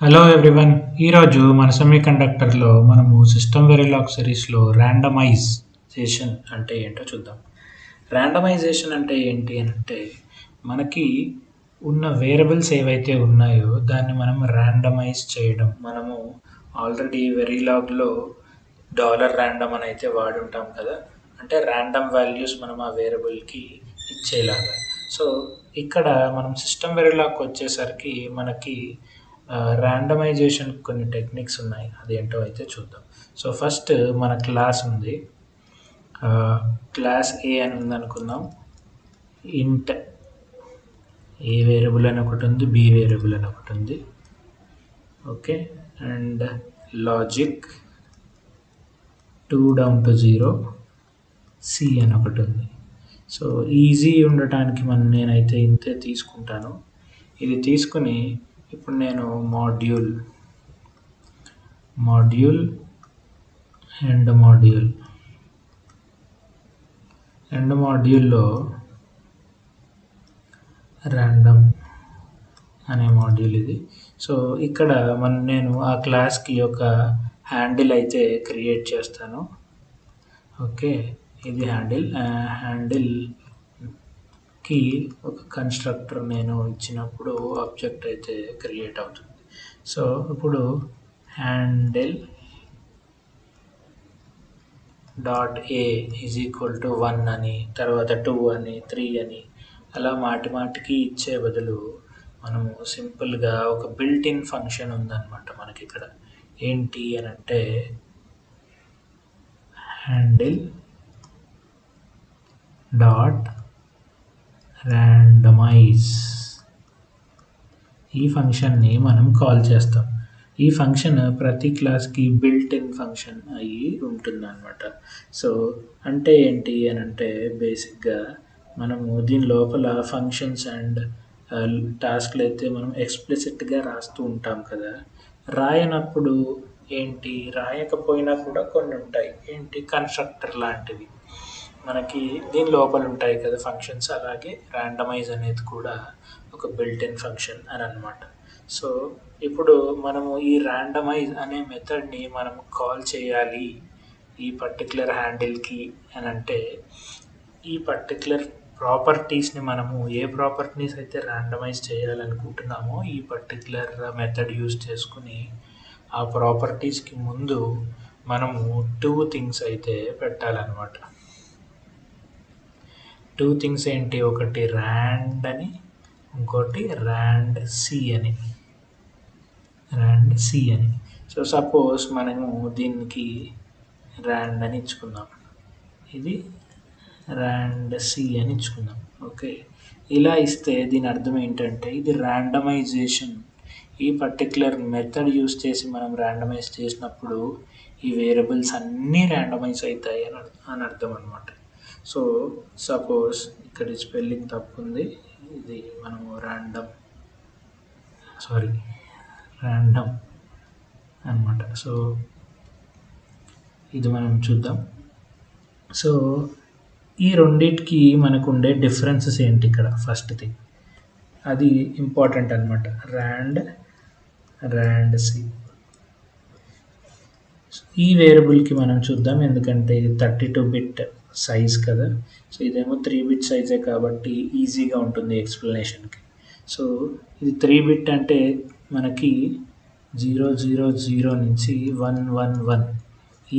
Hello everyone. ఈరోజు మన సెమీకండక్టర్లో మనము సిస్టమ్ వెరిలాగ్ సిరీస్లో ర్యాండమైజేషన్ అంటే ఏంటో చూద్దాం. ర్యాండమైజేషన్ అంటే ఏంటి అని అంటే మనకి ఉన్న వేరియబుల్స్ ఏవైతే ఉన్నాయో దాన్ని మనం ర్యాండమైజ్ చేయడం. మనము ఆల్రెడీ వెరిలాగ్లో $random అని అయితే వాడి ఉంటాం కదా, అంటే ర్యాండమ్ వాల్యూస్ మనం ఆ వేరియబుల్కి ఇచ్చేలాగా. సో ఇక్కడ మనం సిస్టమ్ వెరిలాగ్కి వచ్చేసరికి మనకి ర్యాండమైజేషన్ కొన్ని టెక్నిక్స్ ఉన్నాయి, అదేంటో అయితే చూద్దాం. సో ఫస్ట్ మన క్లాస్ ఉంది, క్లాస్ ఏ అని ఉంది అనుకుందాం. ఇంట్ ఏ వేరియబుల్ అని ఒకటి ఉంది, బి వేరియబుల్ అని ఒకటి ఉంది. Okay, and logic 2 down to 0 c అని ఒకటి ఉంది. సో ఈజీ ఉండటానికి నేనైతే ఇంతే తీసుకుంటాను. ఇది తీసుకుని ఇప్పుడు నేను మాడ్యూల్ ఎండ్ మాడ్యూల్లో ర్యాండమ్ అనే మాడ్యూల్ ఇది. సో ఇక్కడ నేను ఆ క్లాస్కి ఒక హ్యాండిల్ అయితే క్రియేట్ చేస్తాను. ఓకే, ఇది హ్యాండిల్కి ఒక కన్స్ట్రక్టర్ నేను ఇచ్చినప్పుడు ఆబ్జెక్ట్ అయితే క్రియేట్ అవుతుంది. సో ఇప్పుడు handle dot A is equal to 1 అని, తర్వాత 2 అని, 3 అని అలా మాటికి ఇచ్చే బదులు మనము సింపుల్గా ఒక బిల్ట్ ఇన్ ఫంక్షన్ ఉందన్నమాట మనకి ఇక్కడ. ఏంటి అని అంటే హ్యాండిల్ డాట్ ర్యాండమైజ్, ఈ ఫంక్షన్ని మనం కాల్ చేస్తాం. ఈ ఫంక్షన్ ప్రతి క్లాస్కి బిల్ట్ ఇన్ ఫంక్షన్ అయ్యి ఉంటుందన్నమాట. సో అంటే ఏంటి అని అంటే బేసిక్గా మనము దీని లోపల ఫంక్షన్స్ అండ్ టాస్క్లు అయితే మనం ఎక్స్ప్లిసిట్గా రాస్తూ ఉంటాం కదా. రాయనప్పుడు ఏంటి, రాయకపోయినా కూడా కొన్ని ఉంటాయి, ఏంటి కన్స్ట్రక్టర్ లాంటివి మనకి దీని లోపల ఉంటాయి కదా ఫంక్షన్స్. అలాగే ర్యాండమైజ్ అనేది కూడా ఒక బిల్ట్ ఇన్ ఫంక్షన్ అని అన్నమాట. సో ఇప్పుడు మనము ఈ ర్యాండమైజ్ అనే మెథడ్ని మనం కాల్ చేయాలి ఈ పర్టికులర్ హ్యాండిల్కి అని అంటే ఈ పర్టికులర్ ప్రాపర్టీస్ని మనము ఏ ప్రాపర్టీస్ అయితే ర్యాండమైజ్ చేయాలనుకుంటున్నామో ఈ పర్టికులర్ మెథడ్ యూజ్ చేసుకుని ఆ ప్రాపర్టీస్కి ముందు మనము 2 థింగ్స్ అయితే పెట్టాలన్నమాట. 2 థింగ్స్ ఏంటి, ఒకటి ర్యాండ్ అని, ఇంకోటి ర్యాండ్ సి అని. సో సపోజ్ మనము దీనికి ర్యాండ్ అని ఇచ్చుకుందాం, ఇది ర్యాండ్ సి అని ఇచ్చుకుందాం. ఓకే, ఇలా ఇస్తే దీని అర్థం ఏంటంటే ఇది ర్యాండమైజేషన్. ఈ పర్టికులర్ మెథడ్ యూస్ చేసి మనం ర్యాండమైజ్ చేసినప్పుడు ఈ వేరియబుల్స్ అన్నీ ర్యాండమైజ్ అవుతాయి అని అర్థం అనమాట. సో సపోజ్ ఇక్కడ స్పెల్లింగ్ తప్పు ఉంది, ఇది మనము ర్యాండమ్ అనమాట. సో ఇది మనం చూద్దాం. సో ఈ రెండింటికి మనకు ఉండే డిఫరెన్సెస్ ఏంటి ఇక్కడ, ఫస్ట్ థింగ్ అది ఇంపార్టెంట్ అనమాట. ర్యాండ్ సి ఈ వేరియబుల్కి మనం చూద్దాం, ఎందుకంటే ఇది 32 బిట్ సైజ్ కదా. సో ఇదేమో 3 బిట్ సైజే కాబట్టి ఈజీగా ఉంటుంది ఎక్స్ప్లెనేషన్కి. సో ఇది 3 బిట్ అంటే మనకి 000 నుంచి 111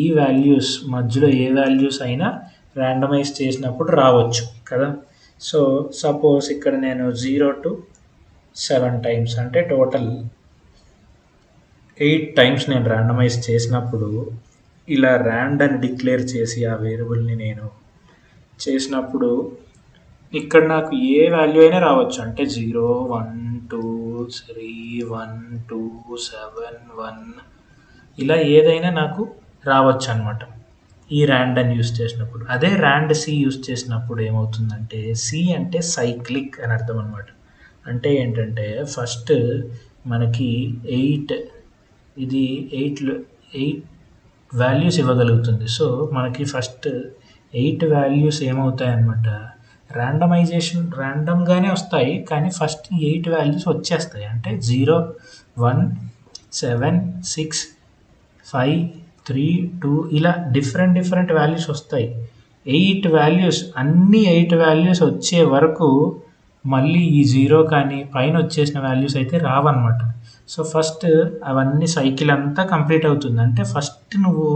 ఈ వాల్యూస్ మధ్యలో ఏ వాల్యూస్ అయినా ర్యాండమైజ్ చేసినప్పుడు రావచ్చు కదా. సో సపోజ్ ఇక్కడ నేను 0 to 7 టైమ్స్ అంటే టోటల్ 8 టైమ్స్ నేను ర్యాండమైజ్ చేసినప్పుడు ఇలా ర్యాండ్ అని డిక్లేర్ చేసి ఆ వేరియబుల్ని నేను చేసినప్పుడు ఇక్కడ నాకు ఏ వాల్యూ అయినా రావచ్చు, అంటే 0 1 2 3 1 2 7 1 ఇలా ఏదైనా నాకు రావచ్చు అనమాట ఈ ర్యాండ్ అని యూస్ చేసినప్పుడు. అదే ర్యాండ్ సి యూస్ చేసినప్పుడు ఏమవుతుందంటే సి అంటే సైక్లిక్ అని అర్థం అనమాట. అంటే ఏంటంటే ఫస్ట్ మనకి 8 వాల్యూస్ ఇవ్వగలుగుతుంది. సో మనకి ఫస్ట్ 8 వాల్యూస్ ఏమవుతాయి అన్నమాట, ర్యాండమ్గానే వస్తాయి, కానీ ఫస్ట్ 8 వాల్యూస్ వచ్చేస్తాయి. అంటే 0 1 7, 6, 5, 3, 2 ఇలా డిఫరెంట్ వాల్యూస్ వస్తాయి. 8 వాల్యూస్ అన్ని 8 వాల్యూస్ వచ్చే వరకు మళ్ళీ ఈ 0 కానీ పైన వచ్చేసిన వాల్యూస్ అయితే రావన్నమాట. సో ఫస్ట్ అవన్నీ సైకిల్ అంతా కంప్లీట్ అవుతుంది. అంటే ఫస్ట్ నువ్వు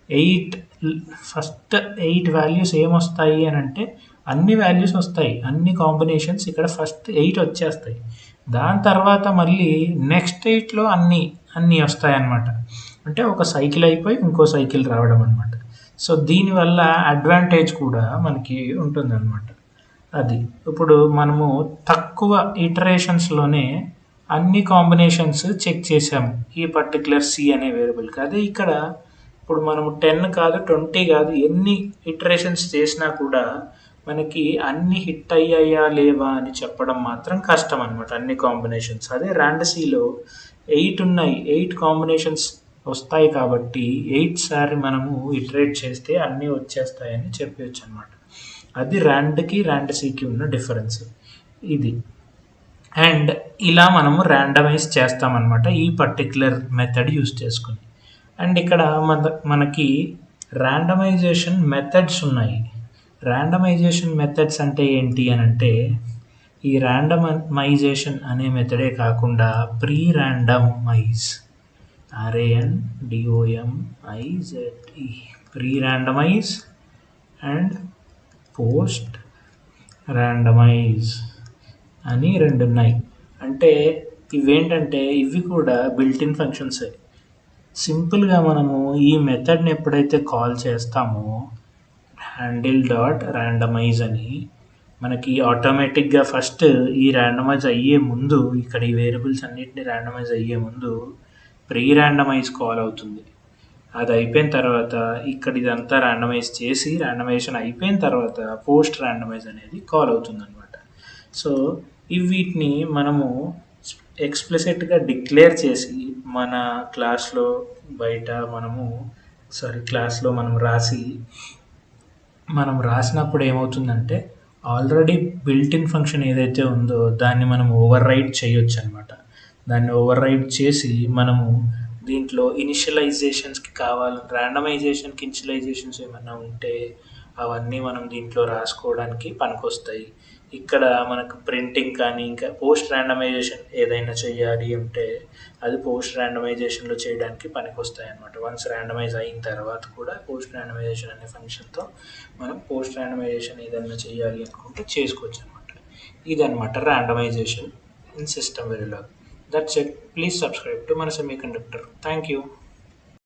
8 వాల్యూస్ ఏమొస్తాయి అని అంటే అన్ని వాల్యూస్ వస్తాయి. అన్ని కాంబినేషన్స్ ఇక్కడ ఫస్ట్ 8 వచ్చేస్తాయి. దాని తర్వాత మళ్ళీ నెక్స్ట్ 8లో అన్నీ వస్తాయన్నమాట. అంటే ఒక సైకిల్ అయిపోయి ఇంకో సైకిల్ రావడం అనమాట. సో దీనివల్ల అడ్వాంటేజ్ కూడా మనకి ఉంటుందన్నమాట. అది ఇప్పుడు మనము తక్కువ ఇటరేషన్స్లోనే అన్ని కాంబినేషన్స్ చెక్ చేసాము ఈ పర్టికులర్ సి అనే వేరియబుల్కి. అదే ఇక్కడ ఇప్పుడు మనము 10 కాదు 20 కాదు ఎన్ని ఇటరేషన్స్ చేసినా కూడా మనకి అన్ని హిట్ అయ్యాయా లేవా అని చెప్పడం మాత్రం కష్టం అనమాట అన్ని కాంబినేషన్స్. అదే ర్యాండసీలో 8 ఉన్నాయి, 8 కాంబినేషన్స్ వస్తాయి కాబట్టి 8 సారి మనము ఇటరేట్ చేస్తే అన్నీ వచ్చేస్తాయని చెప్పవచ్చు అనమాట. అది ర్యాండ్కి ర్యాండసీకి ఉన్న డిఫరెన్స్ ఇది. అండ్ ఇలా మనము ర్యాండమైజ్ చేస్తామన్నమాట ఈ పర్టిక్యులర్ మెథడ్ యూస్ చేసుకుని. అండ్ ఇక్కడ మనకి ర్యాండమైజేషన్ మెథడ్స్ ఉన్నాయి. ర్యాండమైజేషన్ మెథడ్స్ అంటే ఏంటి అని అంటే ఈ ర్యాండమైజేషన్ అనే మెథడే కాకుండా pre randomise RANDOMIZE pre randomise and post randomise అని 2 ఉన్నాయి. అంటే ఇవేంటంటే ఇవి కూడా బిల్ట్-ఇన్ ఫంక్షన్సే. సింపుల్గా మనము ఈ మెథడ్ని ఎప్పుడైతే కాల్ చేస్తామో handle.randomize అని మనకి ఆటోమేటిక్గా ఫస్ట్ ఈ ర్యాండమైజ్ అయ్యే ముందు ఇక్కడ ఈ వేరియబుల్స్ అన్నిటిని ర్యాండమైజ్ అయ్యే ముందు ప్రీ ర్యాండమైజ్ కాల్ అవుతుంది. అది అయిపోయిన తర్వాత ఇక్కడ ఇదంతా ర్యాండమైజ్ చేసి ర్యాండమైజేషన్ అయిపోయిన తర్వాత పోస్ట్ ర్యాండమైజ్ అనేది కాల్ అవుతుంది అనమాట. సో వీటిని మనము ఎక్స్ప్లిసిట్గా డిక్లేర్ చేసి మన క్లాస్లో క్లాస్లో మనం రాసినప్పుడు ఏమవుతుందంటే ఆల్రెడీ బిల్ట్-ఇన్ ఫంక్షన్ ఏదైతే ఉందో దాన్ని మనం ఓవర్ రైడ్ చేయొచ్చు అనమాట. దాన్ని ఓవర్ రైడ్ చేసి మనము దీంట్లో ఇనిషియలైజేషన్స్కి ర్యాండమైజేషన్కి ఇనిషియలైజేషన్స్ ఏమన్నా ఉంటే అవన్నీ మనం దీంట్లో రాసుకోవడానికి పనికొస్తాయి. ఇక్కడ మనకు ప్రింటింగ్ కానీ ఇంకా పోస్ట్ ర్యాండమైజేషన్ ఏదైనా చేయాలి అంటే అది పోస్ట్ ర్యాండమైజేషన్లో చేయడానికి పనికొస్తాయి అన్నమాట. వన్స్ ర్యాండమైజ్ అయిన తర్వాత కూడా పోస్ట్ ర్యాండమైజేషన్ అనే ఫంక్షన్తో మనం పోస్ట్ ర్యాండమైజేషన్ ఏదైనా చేయాలి అనుకుంటే చేసుకోవచ్చు అనమాట. ఇదన్నమాట randomization in system Verilog. That's it. Please subscribe to Mana Semiconductor. Thank you.